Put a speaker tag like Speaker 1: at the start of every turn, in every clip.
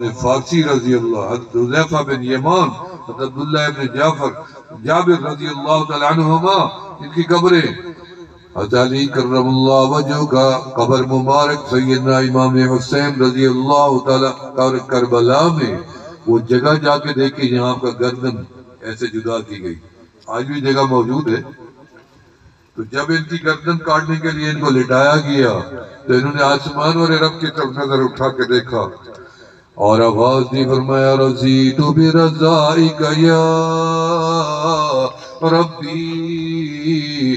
Speaker 1: فارسی رضی اللہ، حضرت حذیفہ بن یمان، حضرت عبداللہ بن جابر رضی اللہ تعالیٰ عنہما، ان کی قبریں، حضرت علی کرم اللہ وجہ کا قبر مبارک، سیدنا امام حسین رضی اللہ تعالیٰ کربلا میں وہ جگہ جا کے دیکھی جہاں کا گردن ایسے جدا کی گئی، آج بھی جگہ موجود ہے۔ تو جب ان کی گردن کاٹنے کے لیے ان کو لٹایا گیا تو انہوں نے آسمان اور رب کی طرف نظر اٹھا کے دیکھا اور آواز دی، فرمایا رضیت برضائک یا ربی،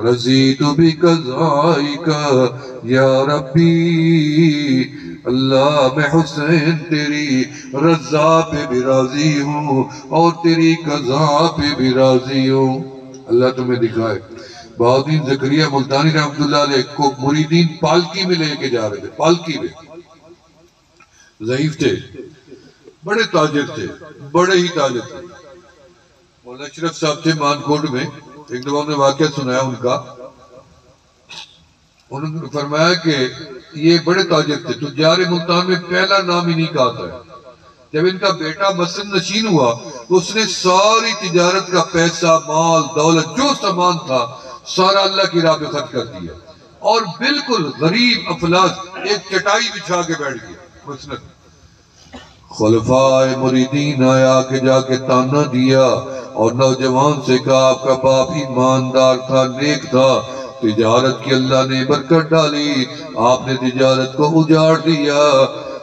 Speaker 1: رضیت بقضائک یا ربی، اللہ میں حسین تیری رضا پہ بھی راضی ہوں اور تیری قضا پہ بھی راضی ہوں۔ اللہ تمہیں دکھائے۔ بہاؤالدین زکریا ملتانی رحمۃ اللہ علیہ کو مریدین پالکی میں لے کے جا رہے تھے، پالکی میں، ضعیف تھے، بڑے تاجر تھے، بڑے ہی تاجر تھے۔ مولانا اشرف صاحب تھے مانکوٹ میں، ایک دفعہ انہوں نے واقعہ سنایا ان کا، انہوں نے فرمایا کہ یہ بڑے تاجر تھے، تجار ملتان میں پہلا نام انہی کا آتا ہے۔ جب ان کا بیٹا مسند نشین ہوا تو اس نے ساری تجارت کا پیسہ، مال، دولت، جو سامان تھا سارا اللہ کی راہ پہ خرچ کر دیا اور بالکل غریب افلاس ایک چٹائی بچھا کے بیٹھ گیا۔ مسند خلفائے مریدین آیا کہ جا کے تانا دیا اور نوجوان سے کہا آپ کا باپ ایماندار تھا، نیک تھا، تجارت کی اللہ نے برکت ڈالی، آپ نے تجارت کو اجاڑ دیا۔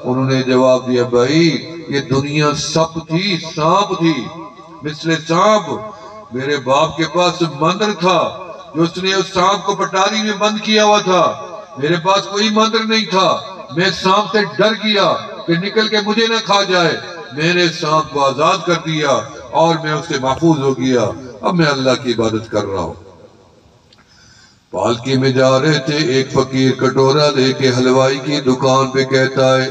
Speaker 1: انہوں نے جواب دیا، بھائی یہ دنیا سپ تھی، سانپ تھی، مثل سانپ۔ میرے باپ کے پاس مندر تھا جو اس نے اس سانپ کو پٹاری میں بند کیا ہوا تھا، میرے پاس کوئی مندر نہیں تھا، میں سانپ سے ڈر گیا کہ نکل کے مجھے نہ کھا جائے، میں نے سانپ کو آزاد کر دیا اور میں اس سے محفوظ ہو گیا، اب میں اللہ کی عبادت کر رہا ہوں۔ پالکی میں جا رہے تھے، ایک فقیر کٹورا لے کے حلوائی کی دکان پہ کہتا ہے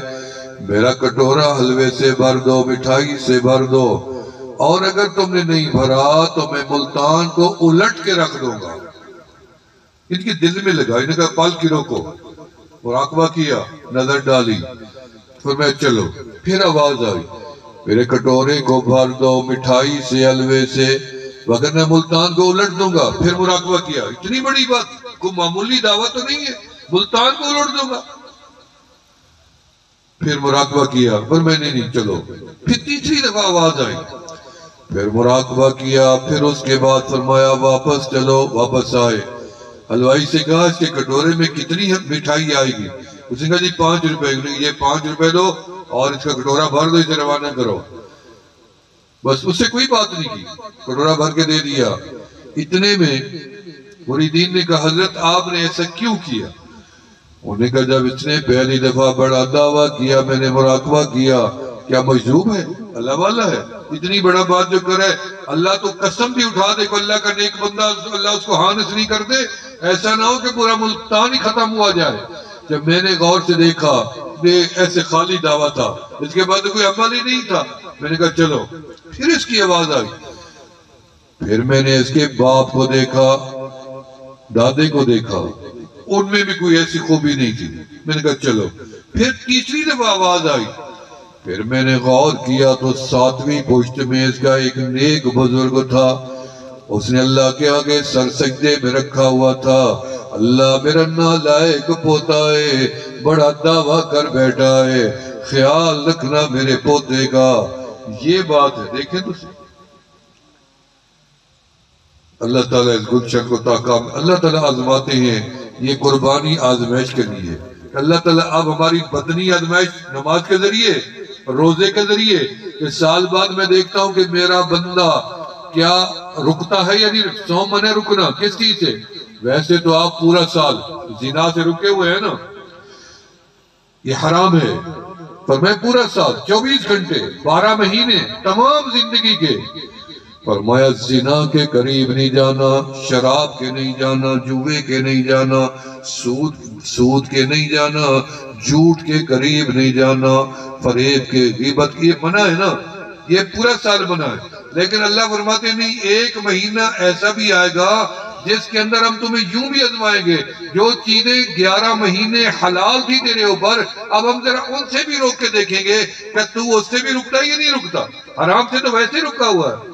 Speaker 1: میرا کٹورا حلوے سے بھر دو، مٹھائی سے بھر دو، اور اگر تم نے نہیں بھرا تو میں ملتان کو الٹ کے رکھ دوں گا۔ ان کی دل میں لگا، انہوں نے کہا پالکی روکو، مراقبہ کیا، نظر ڈالی، پھر میں چلو، پھر آواز آئی میرے کٹورے کو بھر دو مٹھائی سے، حلوے سے، وگرنہ ملتان کو الٹ دوں گا۔ پھر مراقبہ کیا، اتنی بڑی بات، کوئی معمولی دعویٰ تو نہیں ہے، ملتان کو الٹ دوں گا۔ پھر مراقبہ کیا، پھر میں نے نہیں، چلو، پھر تیسری دفعہ آواز آئی، پھر مراقبہ کیا، پھر اس کے بعد فرمایا واپس چلو، واپس آئے۔ حلوائی سے کہا اس کے کٹورے میں کتنی مٹھائی آئے گی؟ اس نے کہا جی 5 روپے، یہ 5 روپے دو اور اس کا کٹورا بھر دو، اسے روانہ کرو۔ بس اس سے کوئی بات نہیں کی، کٹورا بھر کے دے دیا۔ اتنے میں مریدین نے کہا حضرت آپ نے ایسا کیوں کیا؟ انہوں نے کہا جب اس نے پہلی دفعہ بڑا دعویٰ کیا، میں نے مراقبہ کیا، کیا مجذوب ہے، اللہ والا ہے، اتنی بڑا بات جو کرے، اللہ تو قسم بھی اٹھا دے کہ اللہ کا نیک بندہ، اللہ اس کو ہانس نہیں کر دے، ایسا نہ ہو کہ پورا ملتان ہی ختم ہوا جائے۔ جب میں نے غور سے دیکھا ایسے خالی دعویٰ تھا، اس کے بعد کوئی عمل ہی نہیں تھا، میں نے کہا چلو۔ پھر اس کی آواز آئی، پھر میں نے اس کے باپ کو دیکھا، دادے کو دیکھا، ان میں بھی کوئی ایسی خوبی نہیں تھی، میں نے کہا چلو۔ پھر تیسری دفعہ آواز آئی، پھر میں نے غور کیا تو 7ویں پشت میں اس کا ایک نیک بزرگ تھا، اس نے اللہ کے آگے سر سجدے میں رکھا ہوا تھا، اللہ میرا نالائق پوتا ہے، بڑا دعویٰ کر بیٹھا ہے، خیال رکھنا میرے پوتے کا۔ یہ بات ہے، دیکھیں تو اللہ تعالیٰ اس گلشن کو تاکام، اللہ تعالیٰ آزماتے ہیں، یہ قربانی آزمائش کے لیے۔ اللہ تعالیٰ اب ہماری بدنی آزمائش نماز کے ذریعے، روزے کے ذریعے، کہ سال بعد میں دیکھتا ہوں کہ میرا بندہ کیا رکتا ہے یا نہیں، سو من ہے رکنا، کس چیز سے؟ ویسے تو آپ پورا سال زنا سے رکے ہوئے ہیں نا، یہ حرام ہے، پر میں پورا سال 24 گھنٹے 12 مہینے تمام زندگی کے، فرمایا زنا کے قریب نہیں جانا، شراب کے نہیں جانا، جوے کے نہیں جانا، سود کے نہیں جانا، جھوٹ کے قریب نہیں جانا، فریب کے، غیبت کی، یہ منع ہے نا، یہ پورا سال منع ہے۔ لیکن اللہ فرماتے نہیں، ایک مہینہ ایسا بھی آئے گا جس کے اندر ہم تمہیں یوں بھی آزمائیں گے. جو چیزیں 11 مہینے حلال تھی تیرے اوپر، اب ہم ذرا ان سے بھی روک کے دیکھیں گے کہ تو اس سے بھی رکتا یا نہیں رکتا. حرام سے تو ویسے رکا ہوا ہے.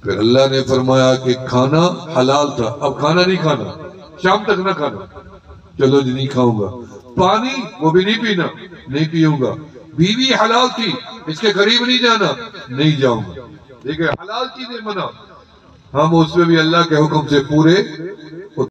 Speaker 1: پھر اللہ نے فرمایا کہ کھانا حلال تھا، اب کھانا نہیں کھانا، شام تک نہ کھانا. چلو جی نہیں کھاؤں گا. پانی وہ بھی نہیں پینا، نہیں پیوں گا. بیوی حلال تھی، اس کے قریب نہیں جانا، نہیں جاؤں گا. دیکھیں حلال چیزیں منع. ہم اس میں بھی اللہ کے حکم سے پورے